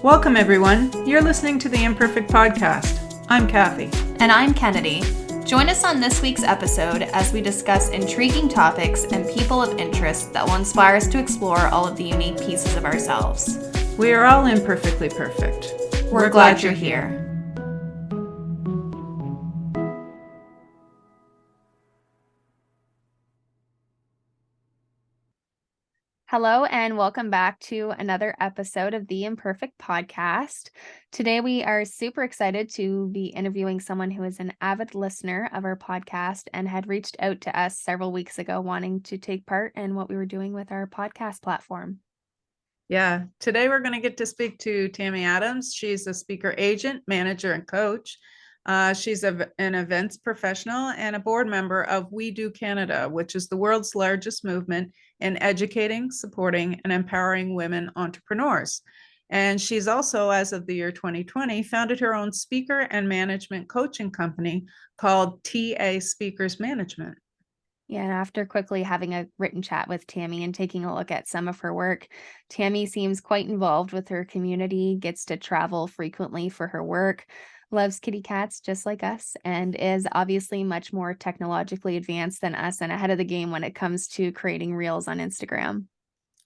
Welcome, everyone. You're listening to the ImPerfect Podcast. I'm Kathy. And I'm Kennedy. Join us on this week's episode as we discuss intriguing topics and people of interest that will inspire us to explore all of the unique pieces of ourselves. We are all imperfectly perfect. We're glad you're here. Hello and welcome back to another episode of the ImPerfect Podcast. Today we are super excited to be interviewing someone who is an avid listener of our podcast and had reached out to us several weeks ago wanting to take part in what we were doing with our podcast platform. Yeah, today we're going to get to speak to Tami Adams. She's a speaker agent, manager, and coach. She's an events professional and a board member of We Do Canada, which is the world's largest movement in educating, supporting, and empowering women entrepreneurs. And she's also, as of the year 2020, founded her own speaker and management coaching company called TA Speakers Management. Yeah, and after quickly having a written chat with Tami and taking a look at some of her work, Tami seems quite involved with her community, gets to travel frequently for her work, loves kitty cats just like us, and is obviously much more technologically advanced than us and ahead of the game when it comes to creating reels on Instagram.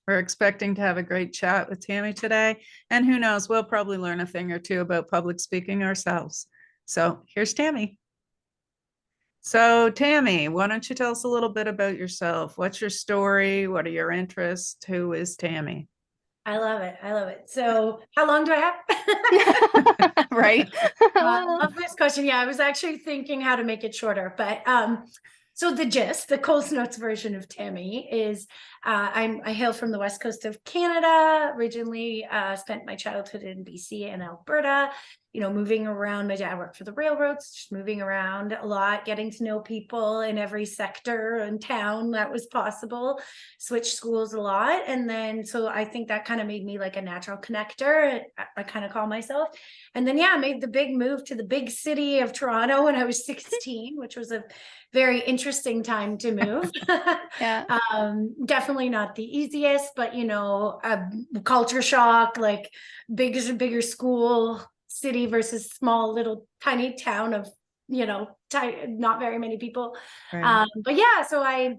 We're expecting to have a great chat with Tami today, and who knows, we'll probably learn a thing or two about public speaking ourselves. So here's Tami. So Tami, why don't you tell us a little bit about yourself? What's your story? What are your interests? Who is Tami? I love it. So how long do I have? Right. I love this question. Yeah, I was actually thinking how to make it shorter, but so the gist, the Coles Notes version of Tami is I hail from the west coast of Canada. Originally spent my childhood in BC and Alberta, moving around. My dad worked for the railroads, just moving around a lot, getting to know people in every sector and town that was possible, switched schools a lot. And then, so I think that kind of made me like a natural connector, I kind of call myself. And then, I made the big move to the big city of Toronto when I was 16, which was a very interesting time to move. Yeah. Definitely not the easiest, but a culture shock, like bigger school, city versus small little tiny town of not very many people. Right. But so I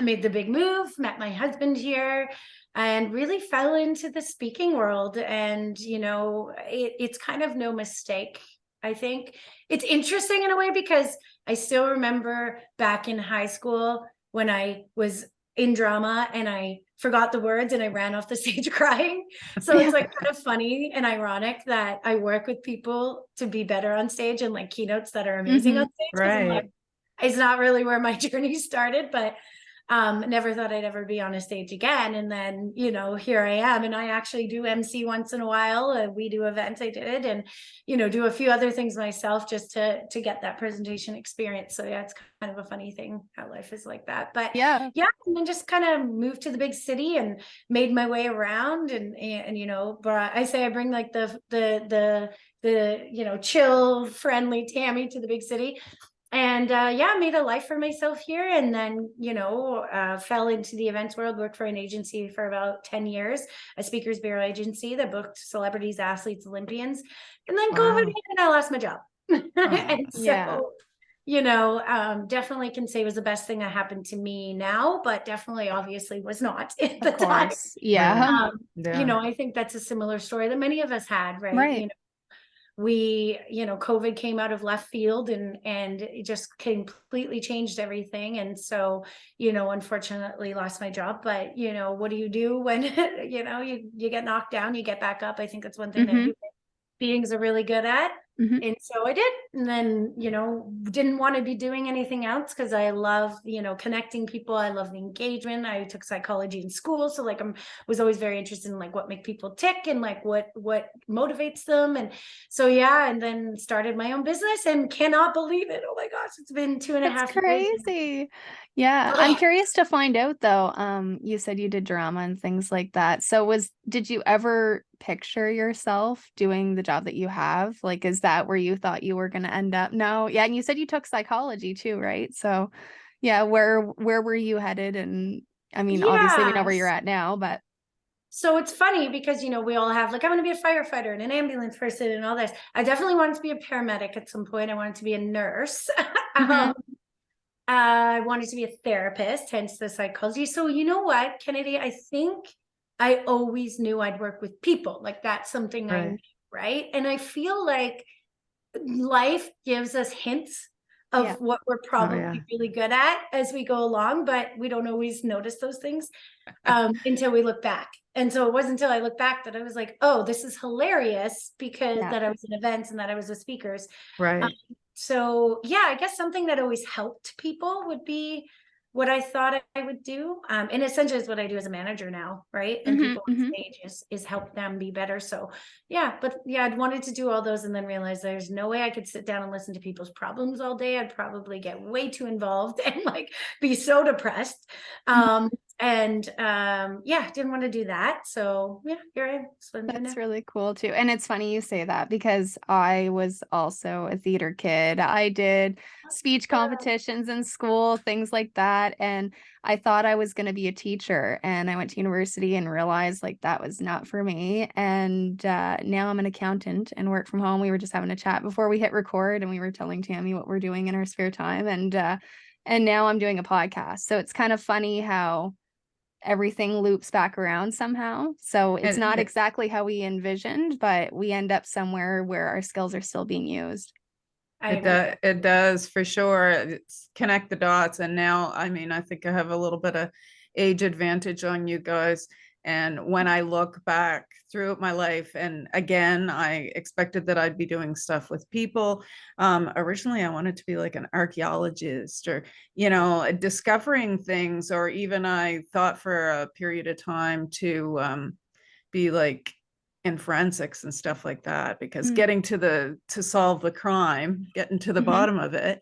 made the big move, met my husband here, and really fell into the speaking world. And it's kind of no mistake. I think it's interesting in a way because I still remember back in high school when I was in drama and I forgot the words and I ran off the stage crying. So it's like kind of funny and ironic that I work with people to be better on stage and like keynotes that are amazing on stage. Right. Like, it's not really where my journey started, but never thought I'd ever be on a stage again. And then, here I am. And I actually do MC once in a while. We do events I did and, do a few other things myself just to get that presentation experience. So it's kind of a funny thing how life is like that. But and then just kind of moved to the big city and made my way around and but I say I bring like the chill, friendly Tami to the big city. And made a life for myself here. And then, fell into the events world, worked for an agency for about 10 years, a speakers bureau agency that booked celebrities, athletes, Olympians. And then COVID hit and I lost my job. And so, definitely can say was the best thing that happened to me now, but definitely obviously was not at the time. Yeah. I think that's a similar story that many of us had, right? We, COVID came out of left field and it just completely changed everything. And so, unfortunately lost my job, but what do you do when, you get knocked down, you get back up. I think that's one thing that human beings are really good at. And so I did, and then, didn't want to be doing anything else because I love, connecting people. I love the engagement. I took psychology in school. So like was always very interested in like what make people tick and like what motivates them. And so, and then started my own business and cannot believe it. Oh my gosh, it's been 2.5 years. Crazy. Yeah. I'm curious to find out though. You said you did drama and things like that. So did you ever picture yourself doing the job that you have? Like, is that where you thought you were going to end up? No. Yeah. And you said you took psychology too, right? So where were you headed? And I mean, obviously we know where you're at now, but So it's funny because, we all have like, I want to be a firefighter and an ambulance person and all this. I definitely wanted to be a paramedic at some point. I wanted to be a nurse. Mhm. I wanted to be a therapist, hence the psychology. So you know what, Kennedy, I think I always knew I'd work with people. Like that's something I knew, right? And I feel like life gives us hints of Yeah. what we're probably really good at as we go along, but we don't always notice those things until we look back. And so it wasn't until I looked back that I was like, oh, this is hilarious because Yeah. that I was in events and that I was with speakers. Right. So yeah, I guess something that always helped people would be what I thought I would do. And essentially is what I do as a manager now, right? And Mhm, people on mhm. stage is help them be better. So yeah, but yeah, I'd wanted to do all those and then realized there's no way I could sit down and listen to people's problems all day. I'd probably get way too involved and like be so depressed. Yeah, didn't want to do that. So yeah, here I am. That's what I'm doing That's now. really cool too. And it's funny you say that because I was also a theater kid. I did speech competitions in school, things like that. And I thought I was going to be a teacher. And I went to university and realized like that was not for me. And now I'm an accountant and work from home. We were just having a chat before we hit record and we were telling Tami what we're doing in our spare time. And now I'm doing a podcast. So it's kind of funny how everything loops back around somehow. So it's And not exactly how we envisioned, but we end up somewhere where our skills are still being used. I agree. it does for sure. It's connect the dots. And now, I mean, I think I have a little bit of age advantage on you guys. And when I look back through my life, and again, I expected that I'd be doing stuff with people. Originally, I wanted to be like an archaeologist or, discovering things, or even I thought for a period of time to be like in forensics and stuff like that, because getting to solve the crime, getting to the bottom of it,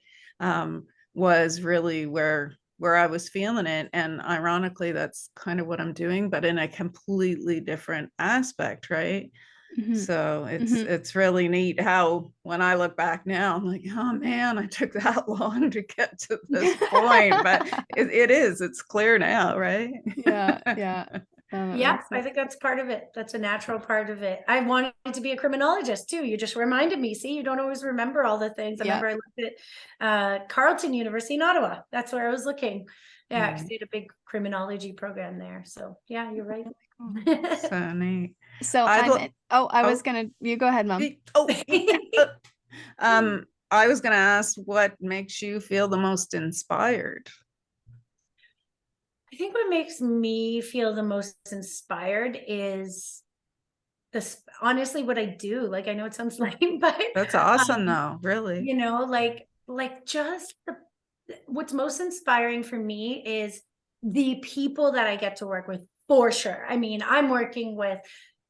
was really where I was feeling it. And ironically, that's kind of what I'm doing, but in a completely different aspect, right? So it's really neat how when I look back now, I'm like, oh man, I took that long to get to this point. But it's clear now, right? Yeah. That Yeah, makes I sense. think that's part of it. That's a natural part of it. I wanted to be a criminologist too. You just reminded me. See, you don't always remember all the things. I Yeah. remember I looked at Carleton University in Ottawa. That's where I was looking. Yeah, because they had a big criminology program there. So yeah, you're right. So neat. So I'd I'm lo- in, you go ahead, Mom. I was gonna ask what makes you feel the most inspired. I think what makes me feel the most inspired is this, honestly, what I do. Like, I know it sounds lame, but That's awesome, um, though, really. like just what's most inspiring for me is the people that I get to work with, for sure. I mean, I'm working with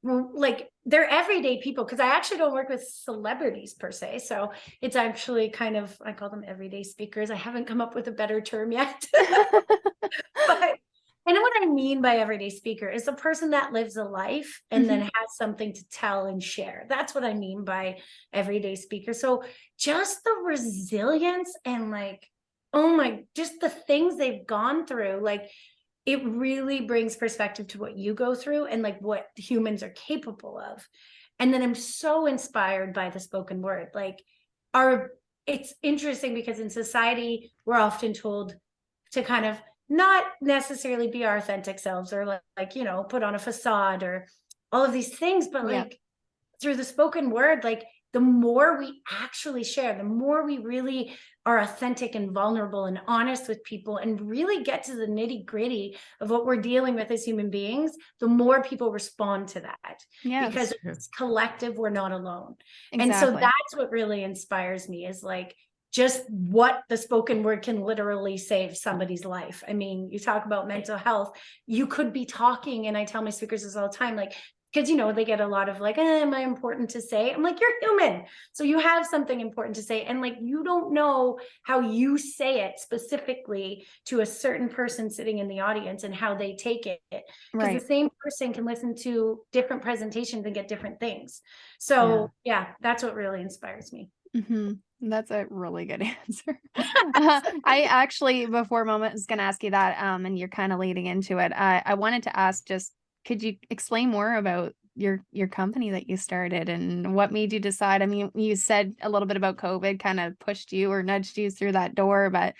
like they're everyday people because I actually don't work with celebrities per se. So it's actually kind of, I call them everyday speakers. I haven't come up with a better term yet. But and what I mean by everyday speaker is a person that lives a life and then has something to tell and share. That's what I mean by everyday speaker. So just the resilience and like, oh my, just the things they've gone through, like it really brings perspective to what you go through and like what humans are capable of. And then I'm so inspired by the spoken word. Like it's interesting because in society, we're often told to kind of not necessarily be our authentic selves or put on a facade or all of these things, but like through the spoken word, like the more we actually share, the more we really are authentic and vulnerable and honest with people and really get to the nitty gritty of what we're dealing with as human beings, the more people respond to that. Because it's collective, we're not alone. And so that's what really inspires me is like just what the spoken word can literally save somebody's life. I mean, you talk about mental health, you could be talking, and I tell my speakers this all the time, like, because they get a lot of like, am I important to say? I'm like, you're human, so you have something important to say, and like you don't know how you say it specifically to a certain person sitting in the audience and how they take it, because the same person can listen to different presentations and get different things. So yeah, that's what really inspires me. That's a really good answer. I actually, before Moment, was going to ask you that, and you're kind of leading into it. I wanted to ask just could you explain more about your company that you started and what made you decide? I mean, you said a little bit about COVID kind of pushed you or nudged you through that door, but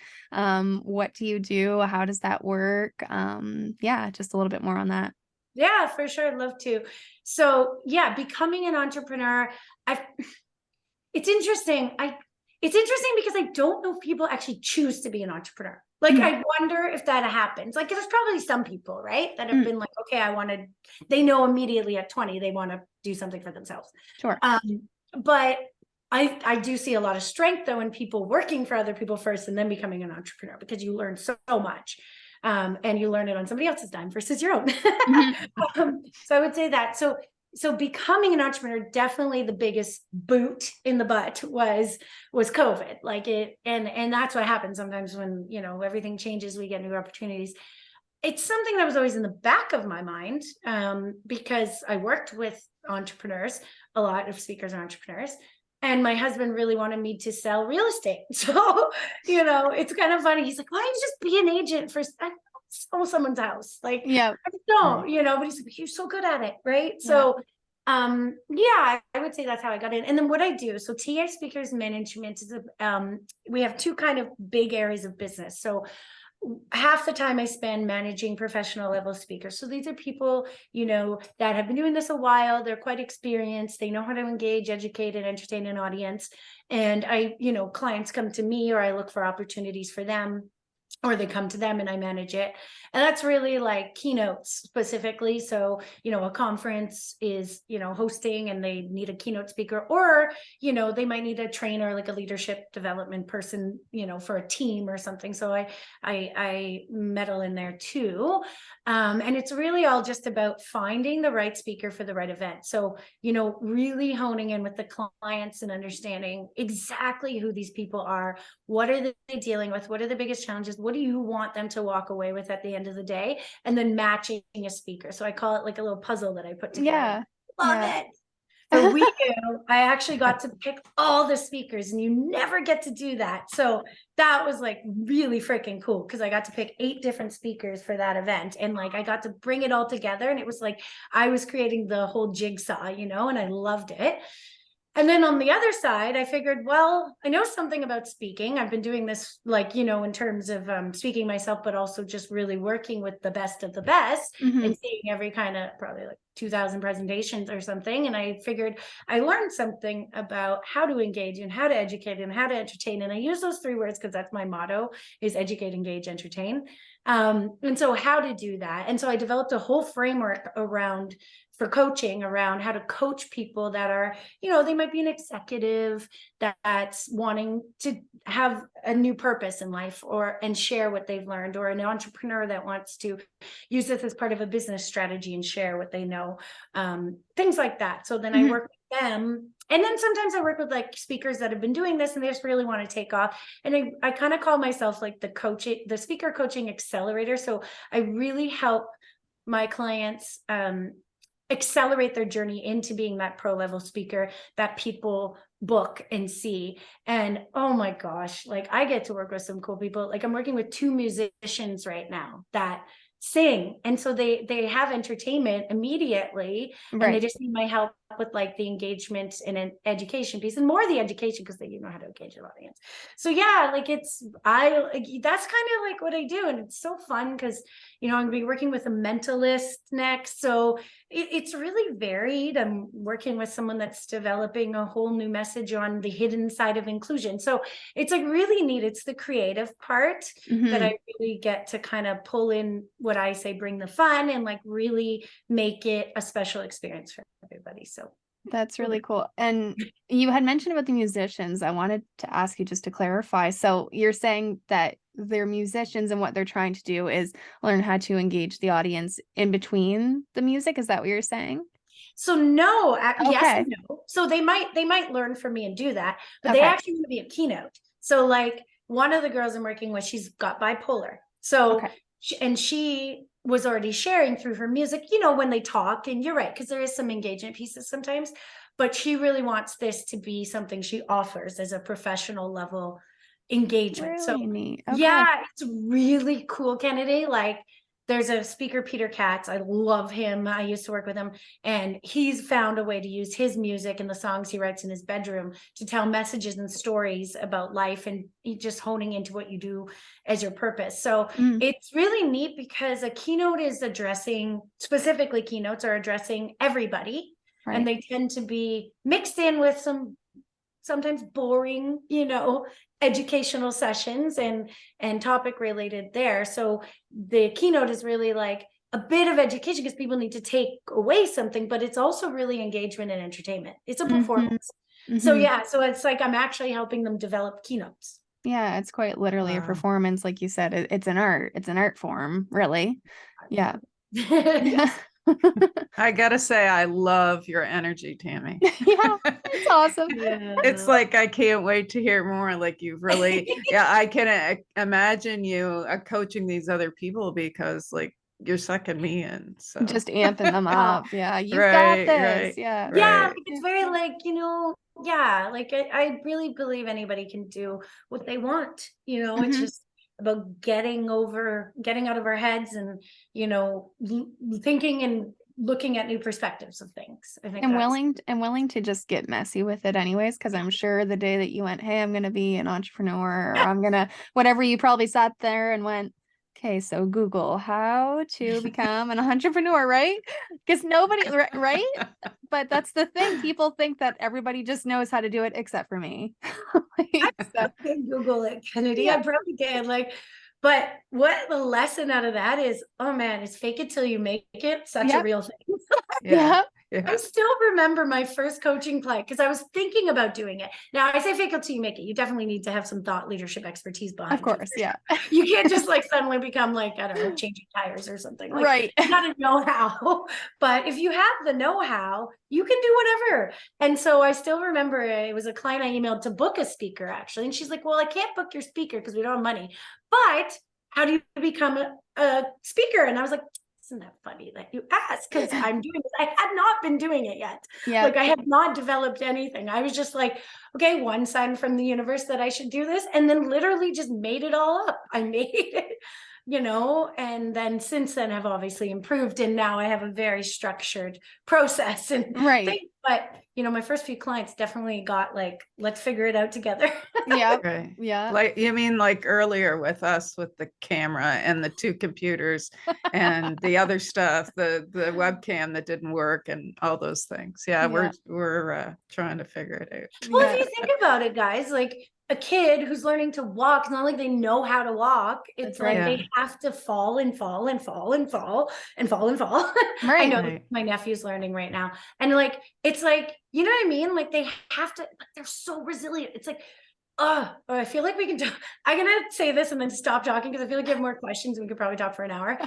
what do you do? How does that work? Yeah, just a little bit more on that. Yeah, for sure. I'd love to. So yeah, becoming an entrepreneur, I it's interesting. It's interesting because I don't know if people actually choose to be an entrepreneur. Like, Mhm. I wonder if that happens. Like, there's probably some people, right, that have Mm, been like, okay, they know immediately at 20, they want to do something for themselves. sure. But I do see a lot of strength though in people working for other people first and then becoming an entrepreneur, because you learn so much. And you learn it on somebody else's dime versus your own. Mhm. So I would say that. So becoming an entrepreneur, definitely the biggest boot in the butt was COVID. Like it, and that's what happens sometimes when, everything changes, we get new opportunities. It's something that was always in the back of my mind, because I worked with entrepreneurs, a lot of speakers are entrepreneurs. And my husband really wanted me to sell real estate. So, it's kind of funny. He's like, why don't you just be an agent for sell someone's house? Like, Yeah. I just don't, but he's like, you're so good at it. Right. Yeah. So, yeah, I would say that's how I got in. And then what I do, so TA Speakers Management is we have two kind of big areas of business. So half the time I spend managing professional level speakers. So these are people, that have been doing this a while. They're quite experienced. They know how to engage, educate, and entertain an audience. And clients come to me, or I look for opportunities for them, or they come to them and I manage it. And that's really like keynotes specifically. So, a conference is, hosting and they need a keynote speaker, or, they might need a trainer, like a leadership development person, for a team or something. So I meddle in there too. And it's really all just about finding the right speaker for the right event. So, really honing in with the clients and understanding exactly who these people are. What are they dealing with? What are the biggest challenges? What do you want them to walk away with at the end of the day? And then matching a speaker. So I call it like a little puzzle that I put together. Yeah. Love Yeah. it. For we I actually got to pick all the speakers, and you never get to do that. So that was like really freaking cool, because I got to pick 8 different speakers for that event, and like I got to bring it all together, and it was like I was creating the whole jigsaw, and I loved it. And then on the other side, I figured, well, I know something about speaking. I've been doing this, like, in terms of speaking myself, but also just really working with the best of the best Mhm. and seeing every kind of probably like 2,000 presentations or something. And I figured I learned something about how to engage and how to educate and how to entertain. And I use those 3 words because that's my motto, is educate, engage, entertain. And so how to do that. And so I developed a whole framework for coaching around how to coach people that are, they might be an executive that's wanting to have a new purpose in life, and share what they've learned, or an entrepreneur that wants to use this as part of a business strategy and share what they know, things like that. So then I work with them. And then sometimes I work with like speakers that have been doing this and they just really want to take off. And I kind of call myself like the speaker coaching accelerator. So I really help my clients accelerate their journey into being that pro level speaker that people book and see. And oh my gosh, like I get to work with some cool people. Like I'm working with 2 musicians right now that sing, and so they have entertainment immediately, and they just need my help with like the engagement and an education piece, and more the education, because they know how to engage an audience. So yeah, like that's kind of like what I do, and it's so fun because I'm gonna be working with a mentalist next, so it's really varied. I'm working with someone that's developing a whole new message on the hidden side of inclusion, so it's like really neat. It's the creative part that I really get to kind of pull in, what I say, bring the fun, and like really make it a special experience for everybody. So that's really cool. And you had mentioned about the musicians. I wanted to ask you just to clarify. So you're saying that they're musicians and what they're trying to do is learn how to engage the audience in between the music. Is that what you're saying? So no, yes Okay. and no. So they might learn from me and do that, but they Okay. actually want to be a keynote. So like one of the girls I'm working with, she's got bipolar. So Okay. she was already sharing through her music, when they talk, and you're right, because there is some engagement pieces sometimes, but she really wants this to be something she offers as a professional level engagement. Really So neat. Okay. yeah, it's really cool, Kennedy. Like there's a speaker, Peter Katz. I love him. I used to work with him, and he's found a way to use his music and the songs he writes in his bedroom to tell messages and stories about life, and just honing into what you do as your purpose. So it's really neat because a keynote is addressing, specifically keynotes are addressing everybody. Right. And they tend to be mixed in with some sometimes boring, educational sessions and topic related there. So the keynote is really like a bit of education because people need to take away something, but it's also really engagement and entertainment. It's a performance. So yeah, so it's like I'm actually helping them develop keynotes. Yeah, it's quite literally a performance, like you said. It's an art. It's an art form, really. Yeah. I gotta say, I love your energy, Tami. Yeah, it's awesome. It's like, I can't wait to hear more. Like, you've really, I can imagine you coaching these other people because like you're sucking me in. So just amping them up. Yeah, you've got this. Right, yeah. Yeah, it's very like, yeah, like I really believe anybody can do what they want. It's just about getting out of our heads and, thinking and looking at new perspectives of things. I think willing to just get messy with it anyways, because I'm sure the day that you went, hey, I'm gonna be an entrepreneur, or I'm gonna whatever, you probably sat there and went, okay, so Google how to become an entrepreneur, right? Because nobody, right? But that's the thing. People think that everybody just knows how to do it except for me. I did Google it, Kennedy. I probably did. But what the lesson out of that is, oh man, it's fake it till you make it. Such a real thing. Yeah. I still remember my first coaching client because I was thinking about doing it. Now I say fake it till you make it. You definitely need to have some thought leadership expertise behind it. Of course, yeah. You can't just suddenly become I don't know, changing tires or something. Right. You gotta know how. But if you have the know-how, you can do whatever. And so I still remember it was a client I emailed to book a speaker actually. And she's like, well, I can't book your speaker because we don't have money. But how do you become a speaker? And I was like, isn't that funny that you ask? Because I'm doing this. I had not been doing it yet. Yeah. I had not developed anything. I was just like, okay, one sign from the universe that I should do this. And then literally just made it all up. I made it, and then since then have obviously improved. And now I have a very structured process and things. But, my first few clients definitely got let's figure it out together. Yeah. Right. Yeah. Like, you mean earlier with us with the camera and the 2 computers and the other stuff, the webcam that didn't work and all those things. Yeah. We're trying to figure it out. Well, if you think about it, guys, a kid who's learning to walk, it's not like they know how to walk. It's they have to fall and fall and fall and fall and fall and fall. Right. I know my nephew's learning right now. And it's you know what I mean? They have to, they're so resilient. It's I feel like we can talk. I'm going to say this and then stop talking because I feel like you have more questions. We could probably talk for an hour.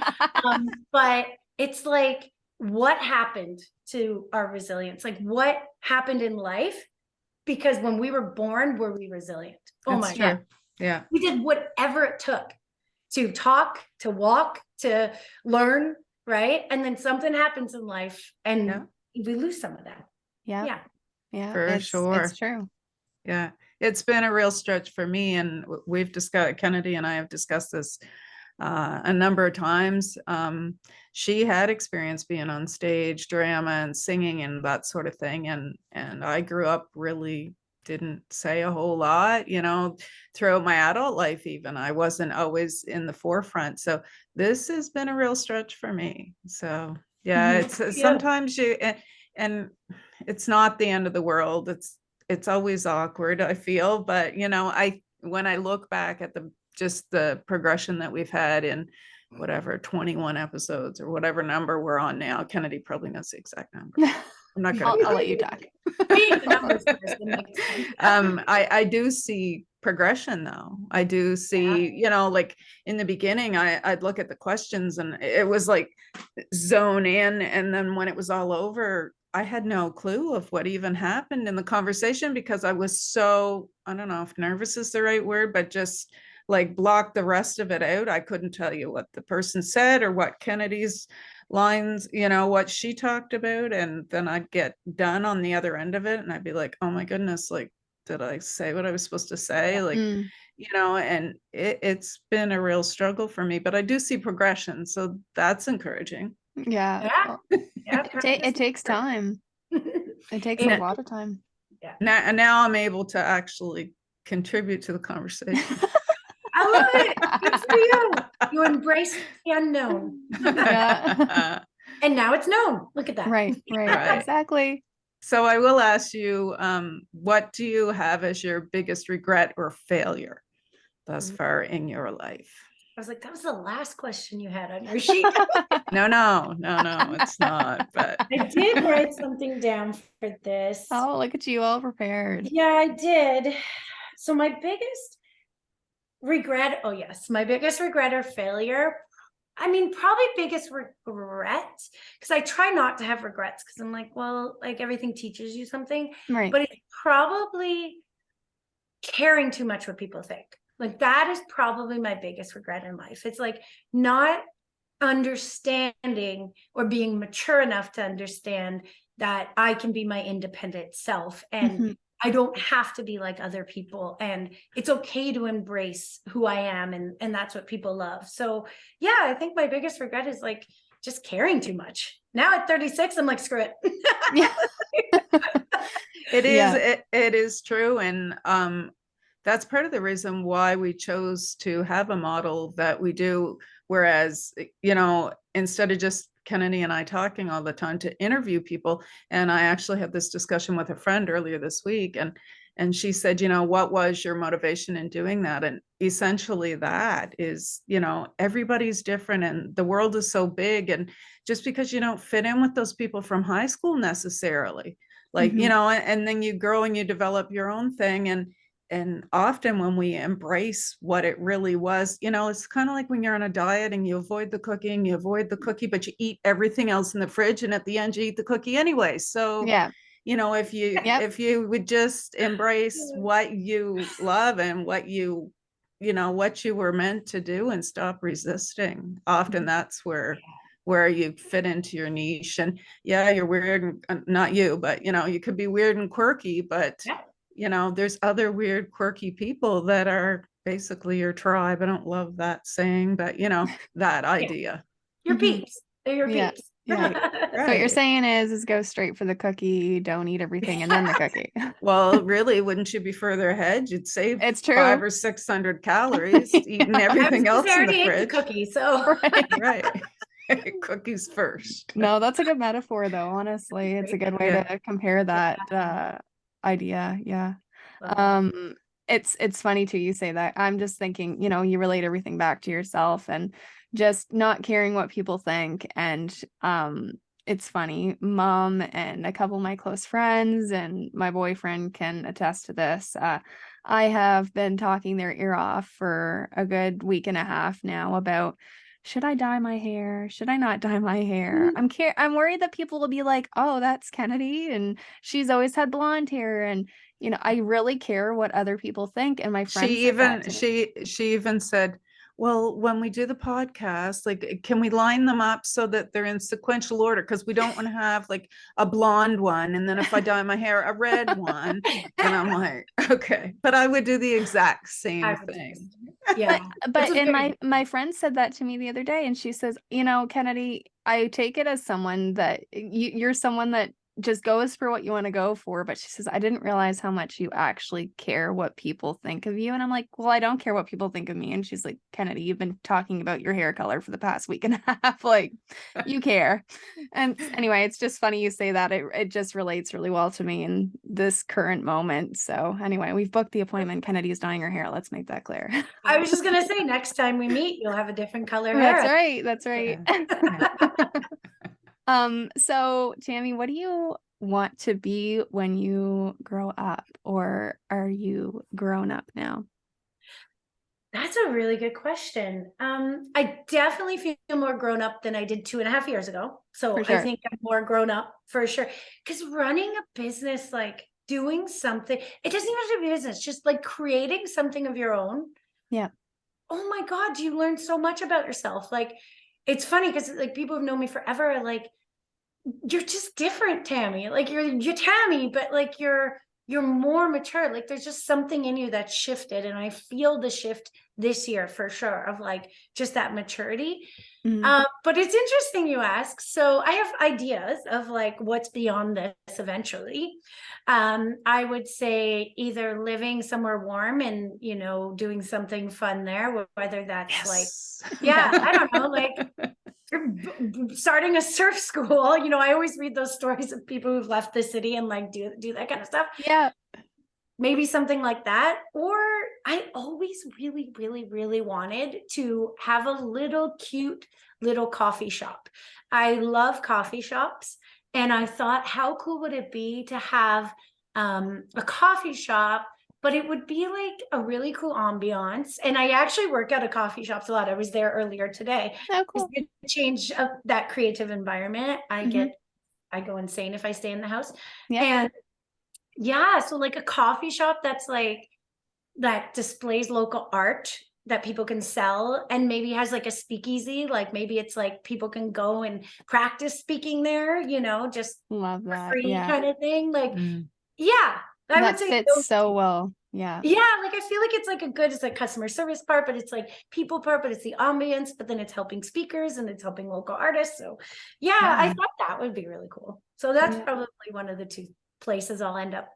But it's what happened to our resilience? What happened in life? Because when we were born, were we resilient? Oh my God. Yeah. We did whatever it took to talk, to walk, to learn, right? And then something happens in life and we lose some of that. Yeah. For sure. It's true. Yeah. It's been a real stretch for me. And we've discussed, Kennedy and I have discussed this a number of times. She had experience being on stage, drama and singing and that sort of thing. And I grew up really didn't say a whole lot, throughout my adult life, even I wasn't always in the forefront. So this has been a real stretch for me. So it's sometimes and it's not the end of the world. It's always awkward, I feel, but when I look back at just the progression that we've had in whatever 21 episodes or whatever number we're on now. Kennedy probably knows the exact number. I'm not gonna I'll let you talk. I do see progression though. I do see, in the beginning, I'd look at the questions and it was zone in, and then when it was all over, I had no clue of what even happened in the conversation because I was so, I don't know if nervous is the right word, but just block the rest of it out. I couldn't tell you what the person said or what Kennedy's lines, what she talked about. And then I'd get done on the other end of it. And I'd be like, oh my goodness, did I say what I was supposed to say? Like, Mm, and it's been a real struggle for me, but I do see progression. So that's encouraging. yeah. Yeah. Well, Yeah. it takes time. It takes a Yeah. lot of time. Now I'm able to actually contribute to the conversation. I love it. Good for you. You embrace the unknown. Yeah. And now it's known. Look at that. Right. Right. Exactly. So I will ask you, what do you have as your biggest regret or failure thus far in your life? I was like, that was the last question you had on your sheet. No, it's not. But I did write something down for this. Oh, look at you, all prepared. Yeah, I did. So my biggest regret, oh yes, my biggest regret or failure. I mean, probably biggest regret, because I try not to have regrets because I'm like, well, like everything teaches you something, Right. but it's probably caring too much what people think. Like that is probably my biggest regret in life. It's like not understanding or being mature enough to understand that I can be my independent self and Mhm. I don't have to be like other people, and it's okay to embrace who I am, and that's what people love. So yeah, I think my biggest regret is like just caring too much. Now at 36, I'm like, screw it. Yeah. it is Yeah. it is true. And that's part of the reason why we chose to have a model that we do. Whereas, instead of just Kennedy and I talking all the time, to interview people. And I actually had this discussion with a friend earlier this week, and she said, what was your motivation in doing that? And essentially that is, everybody's different and the world is so big. And just because you don't fit in with those people from high school necessarily, like, Mhm. and then you grow and you develop your own thing. And often when we embrace what it really was, it's kind of like when you're on a diet and you avoid the cookie, but you eat everything else in the fridge. And at the end, you eat the cookie anyway. So, Yeah. if Yep. if you would just embrace what you love and what you were meant to do and stop resisting, often that's where you fit into your niche. And yeah, you're weird, not you, but you could be weird and quirky, but there's other weird, quirky people that are basically your tribe. I don't love that saying, but that idea. Your Mhm. peeps. They're your Yeah. peeps. Yeah. So what you're Right. saying is go straight for the cookie, don't eat everything and then the cookie. Well, really, wouldn't you be further ahead? You'd save It's true. 500 or 600 calories eating I was everything gonna else say, I in the already ate the fridge. cookie, so Right. Right. Cookies first. No, that's a good metaphor though, honestly. It's a good way Yeah. to compare that idea. Yeah. Love It's funny too, you say that. I'm just thinking, you relate everything back to yourself and just not caring what people think. And it's funny, mom and a couple of my close friends and my boyfriend can attest to this. I have been talking their ear off for a good week and a half now about, should I dye my hair? Should I not dye my hair? I'm worried that people will be like, oh, that's Kennedy and she's always had blonde hair. And I really care what other people think. And my friend She said that even to me. she even said, well, when we do the podcast, like, can we line them up so that they're in sequential order? Because we don't want to have like a blonde one, and then if I dye my hair, a red one. And I'm like, okay, but I would do the exact same thing. yeah. But It's a and very- my friend said that to me the other day, and she says, Kennedy, I take it as someone that you're someone that just goes for what you want to go for. But she says, I didn't realize how much you actually care what people think of you. And I'm like, well, I don't care what people think of me. And she's like, Kennedy, you've been talking about your hair color for the past week and a half. Like, you care. And anyway, it's just funny you say that. It just relates really well to me in this current moment. So anyway, we've booked the appointment. Kennedy's dyeing her hair. Let's make that clear. I was just gonna say, next time we meet, you'll have a different color That's hair. right. That's right. So Tami, what do you want to be when you grow up, or are you grown up now? That's a really good question. I definitely feel more grown up than I did 2.5 years ago. So For sure. I think I'm more grown up for sure. Because running a business, like doing something, it doesn't even have to be business, just like creating something of your own. Yeah. Oh my God, you learn so much about yourself. Like, it's funny because like people have known me forever. Like, you're just different, Tami. Like you're Tami, but like you're you're more mature. Like there's just something in you that shifted. And I feel the shift this year for sure of like just that maturity. But it's interesting you ask. So I have ideas of like what's beyond this eventually. I would say either living somewhere warm and, you know, doing something fun there, whether that's like, I don't know, like starting a surf school. You know, I always read those stories of people who've left the city and like do that kind of stuff. Yeah. Maybe something like that. Or I always really, really, really wanted to have a little cute little coffee shop. I love coffee shops. And I thought, how cool would it be to have a coffee shop, but it would be like a really cool ambiance. And I actually work at a coffee shop a lot. I was there earlier today. Oh, cool. Change of that creative environment. I go insane if I stay in the house. Yeah. And so like a coffee shop that's like, that displays local art that people can sell, and maybe has like a speakeasy, like maybe it's like people can go and practice speaking there, you know, just Love that. free Yeah. kind of thing. Like, I That would say fits so well. Yeah. Yeah, like I feel like it's like it's like customer service part, but it's like people part, but it's the ambience, but then it's helping speakers and it's helping local artists. So I thought that would be really cool. So that's probably one of the two places I'll end up.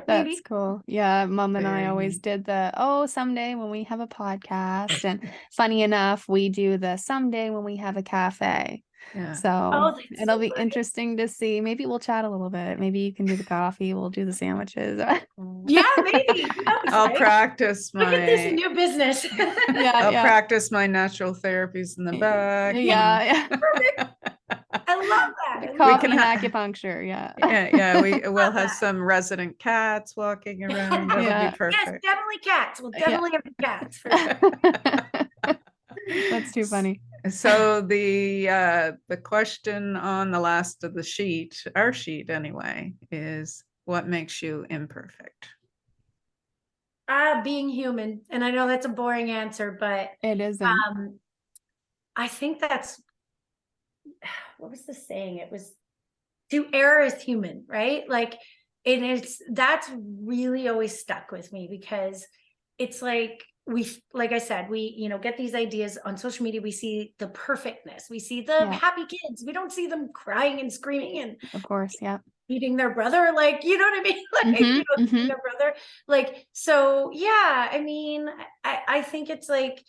That's cool. Yeah, Mom and I always did someday when we have a podcast. And funny enough, we do the someday when we have a cafe. Yeah. So it'll be interesting to see. Maybe we'll chat a little bit. Maybe you can do the coffee. We'll do the sandwiches. Maybe. I'll practice my. Look at this new business. I'll practice my natural therapies in the back. Yeah. Perfect. I love that. The coffee and acupuncture. Yeah. We'll have some resident cats walking around. That'll be perfect. Yes, definitely cats. We'll definitely have cats. For sure. That's too funny. So the question on the last of the sheet, our sheet anyway, is what makes you imperfect? Being human. And I know that's a boring answer, but it isn't. I think that's, what was the saying? It was, to err is human, right? Like that's really always stuck with me, because it's like, like I said, we, you know, get these ideas on social media. We see the perfectness. We see the happy kids. We don't see them crying and screaming and of course, beating their brother. Like, you know what I mean? Like, you know, their brother. Like, so I mean, I think it's like,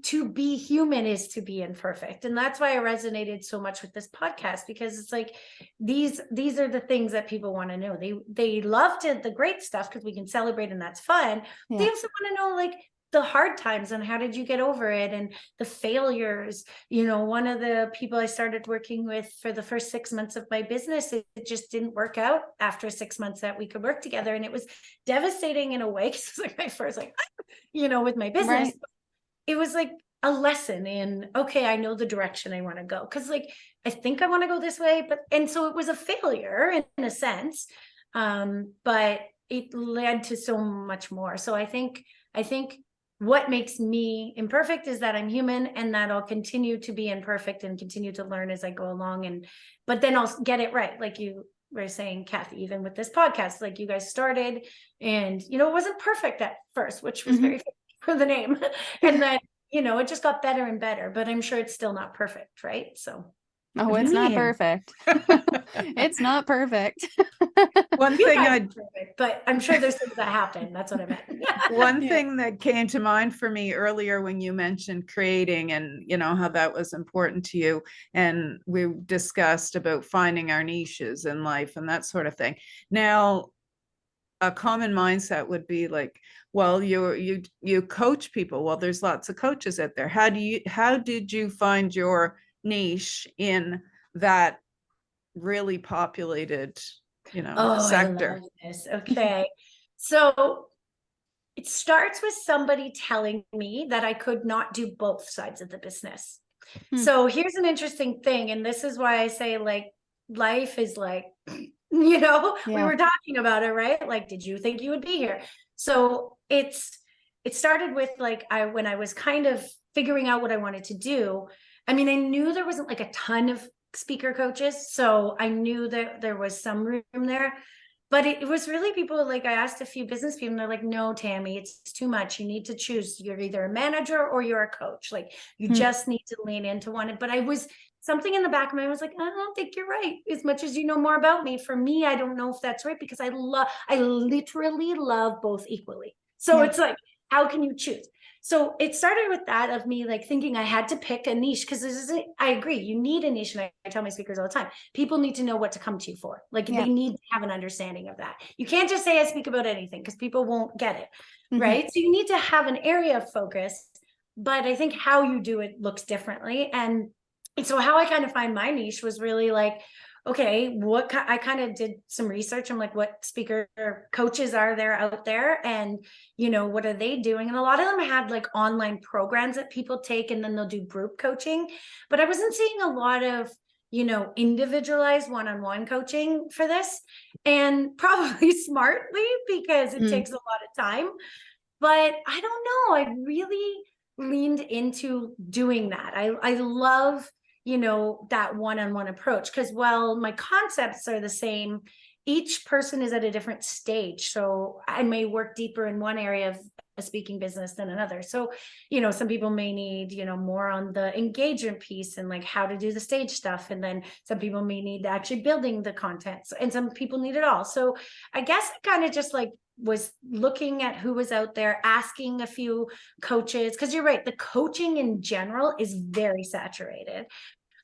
to be human is to be imperfect. And that's why I resonated so much with this podcast, because it's like, these are the things that people want to know. They love the great stuff because we can celebrate and that's fun. They also want to know like the hard times and how did you get over it, and the failures. You know, one of the people I started working with for the first 6 months of my business, it just didn't work out after 6 months that we could work together. And it was devastating in a way, because it's like my first, like, you know, with my business. Right. It was like a lesson in, okay, I know the direction I want to go. Cause like, I think I want to go this way, and so it was a failure in a sense. But it led to so much more. So I think what makes me imperfect is that I'm human, and that I'll continue to be imperfect and continue to learn as I go along. But then I'll get it right. Like you were saying, Kathy, even with this podcast, like you guys started, and, you know, it wasn't perfect at first, which was very for the name. And then, you know, it just got better and better, but I'm sure it's still not perfect. Right. So. Oh, it's not perfect. It's not perfect. One thing but I'm sure there's things that happen. That's what I meant. One thing that came to mind for me earlier when you mentioned creating, and you know how that was important to you, and we discussed about finding our niches in life and that sort of thing. Now, a common mindset would be like, well, you coach people. Well, there's lots of coaches out there. How did you find your niche in that really populated, you know, sector? I love this. Okay. So it starts with somebody telling me that I could not do both sides of the business. So here's an interesting thing. And this is why I say, like, life is like, you know, we were talking about it, right? Like, did you think you would be here? So it started with like, when I was kind of figuring out what I wanted to do. I mean, I knew there wasn't like a ton of speaker coaches. So I knew that there was some room there. But it was really people, like I asked a few business people and they're like, no, Tami, it's too much. You need to choose. You're either a manager or you're a coach. Like you just need to lean into one. But I was something in the back of my mind was like, I don't think you're right. As much as you know more about me, for me, I don't know if that's right because I literally love both equally. So it's like, how can you choose? So it started with that of me like thinking I had to pick a niche because I agree, you need a niche. And I tell my speakers all the time, people need to know what to come to you for. Like they need to have an understanding of that. You can't just say I speak about anything because people won't get it. Right. So you need to have an area of focus, but I think how you do it looks differently. And so how I kind of find my niche was really like, okay, I kind of did some research. I'm like, what speaker coaches are there out there? And, what are they doing? And a lot of them had like online programs that people take and then they'll do group coaching. But I wasn't seeing a lot of, individualized one-on-one coaching for this, and probably smartly because it takes a lot of time. But I don't know, I really leaned into doing that. I love that one-on-one approach because while my concepts are the same, each person is at a different stage. So I may work deeper in one area of a speaking business than another. So, some people may need, more on the engagement piece and like how to do the stage stuff. And then some people may need actually building the content. And some people need it all. So I guess I kind of just like was looking at who was out there, asking a few coaches, because you're right, the coaching in general is very saturated.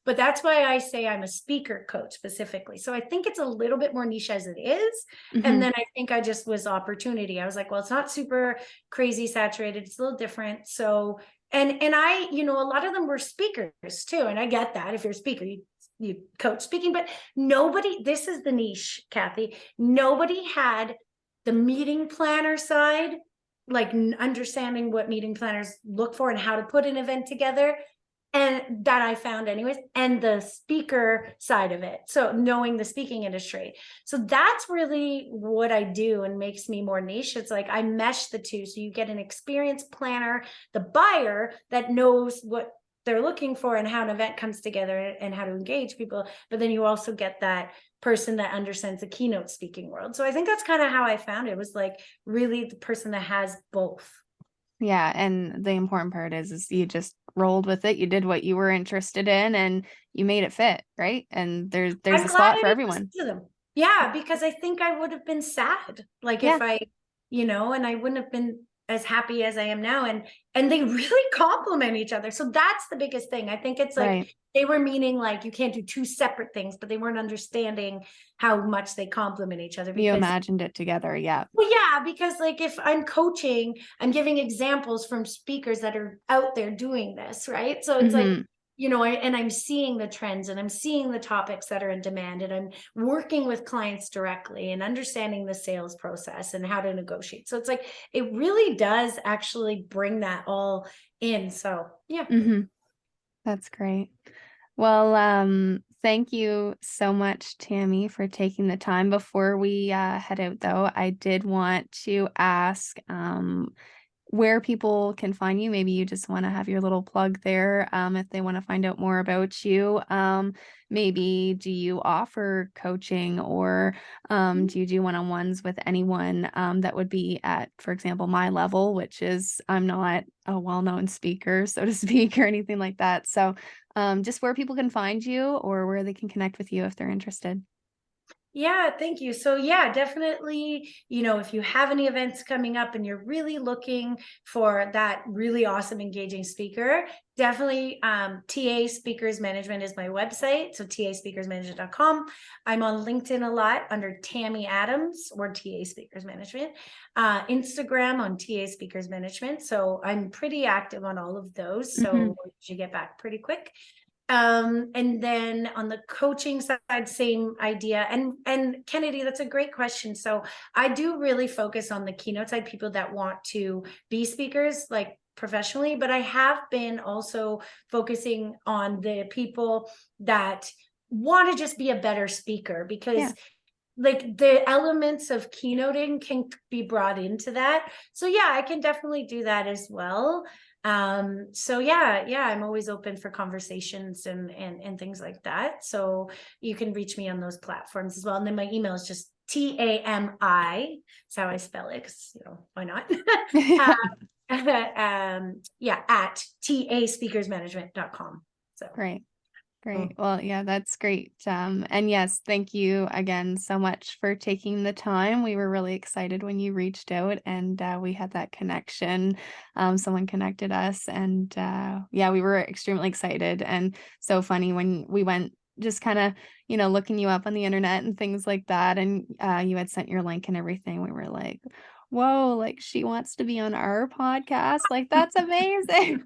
But that's why I say I'm a speaker coach specifically. So I think it's a little bit more niche as it is. And then I think I just was opportunity. I was like, well, it's not super crazy saturated. It's a little different. So, and I, a lot of them were speakers too. And I get that if you're a speaker, you coach speaking, but this is the niche, Kathy. Nobody had the meeting planner side, like understanding what meeting planners look for and how to put an event together. And that I found anyways, and the speaker side of it. So knowing the speaking industry. So that's really what I do and makes me more niche. It's like I mesh the two. So you get an experienced planner, the buyer that knows what they're looking for and how an event comes together and how to engage people. But then you also get that person that understands the keynote speaking world. So I think that's kind of how I found it. It was like really the person that has both. Yeah. And the important part is you just rolled with it. You did what you were interested in and you made it fit. Right. And there's a spot for everyone. Yeah. Because I think I would have been sad. Like if I, and I wouldn't have been as happy as I am now. And they really complement each other. So that's the biggest thing. I think it's like they were meaning like you can't do two separate things, but they weren't understanding how much they complement each other. You imagined it together. Yeah. Well, yeah, because like if I'm coaching, I'm giving examples from speakers that are out there doing this, right? So it's like, and I'm seeing the trends and I'm seeing the topics that are in demand and I'm working with clients directly and understanding the sales process and how to negotiate. So it's like, it really does actually bring that all in. So yeah. That's great. Well, thank you so much, Tami, for taking the time. Before we head out, though, I did want to ask where people can find you. Maybe you just want to have your little plug there if they want to find out more about you. Maybe do you offer coaching or do you do one-on-ones with anyone that would be at, for example, my level, which is I'm not a well-known speaker, so to speak, or anything like that. So just where people can find you or where they can connect with you if they're interested. Yeah, thank you. So yeah, definitely, if you have any events coming up and you're really looking for that really awesome, engaging speaker, definitely TA Speakers Management is my website. So taspeakersmanagement.com. I'm on LinkedIn a lot under Tami Adams or TA Speakers Management, Instagram on TA Speakers Management. So I'm pretty active on all of those. So you get back pretty quick. And then on the coaching side, same idea. And Kennedy, that's a great question. So I do really focus on the keynote side, people that want to be speakers, like professionally, but I have been also focusing on the people that want to just be a better speaker because like the elements of keynoting can be brought into that. So yeah, I can definitely do that as well. So yeah, I'm always open for conversations and things like that. So you can reach me on those platforms as well. And then my email is just TAMI. That's how I spell it, because why not? At taspeakersmanagement.com. So Great. Well, yeah, that's great. And yes, thank you again so much for taking the time. We were really excited when you reached out and we had that connection. Someone connected us and yeah, we were extremely excited and so funny when we went just kind of, looking you up on the internet and things like that. And you had sent your link and everything. We were like, whoa, like she wants to be on our podcast. Like, that's amazing.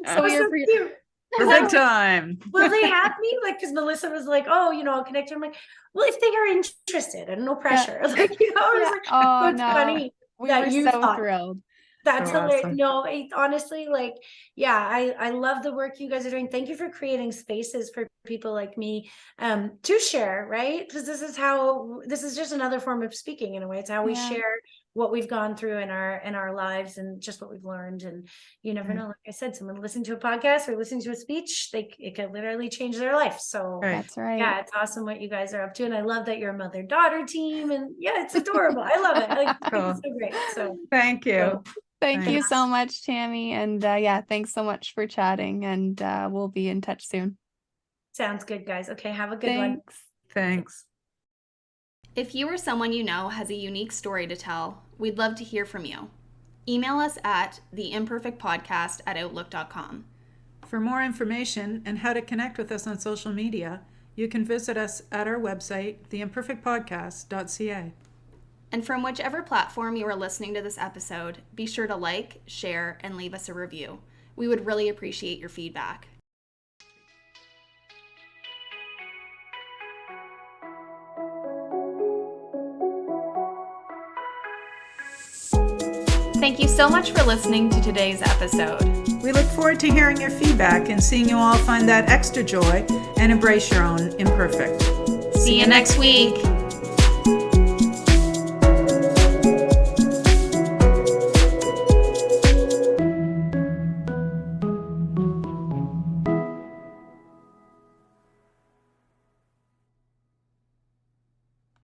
So we were cute. Perfect time. Will they have me? Like, because Melissa was like, oh, I'll connect you. I'm like, well, if they are interested and no pressure. Yeah. Like, I was like, oh, it's no. funny. We that were you so thought. thrilled. That's So hilarious. awesome. No, honestly, like, yeah, I love the work you guys are doing. Thank you for creating spaces for people like me to share, right? Because this is just another form of speaking in a way. It's how we Yeah. share what we've gone through in our lives and just what we've learned. And you never know, like I said, someone listening to a podcast or listening to a speech, it could literally change their life. So Right. That's right. yeah, it's awesome what you guys are up to. And I love that you're a mother-daughter team. And yeah, it's adorable. I love it. I think Cool. it's so great. So Thank you. Thank you Thanks. so much, Tami. And yeah, thanks so much for chatting. And we'll be in touch soon. sounds good, guys. Okay, have a good one. Thanks. If you or someone you know has a unique story to tell, we'd love to hear from you. Email us at theimperfectpodcast@outlook.com. For more information and how to connect with us on social media, you can visit us at our website, theimperfectpodcast.ca. And from whichever platform you are listening to this episode, be sure to like, share, and leave us a review. We would really appreciate your feedback. Thank you so much for listening to today's episode. We look forward to hearing your feedback and seeing you all find that extra joy and embrace your own imperfect. See you next week.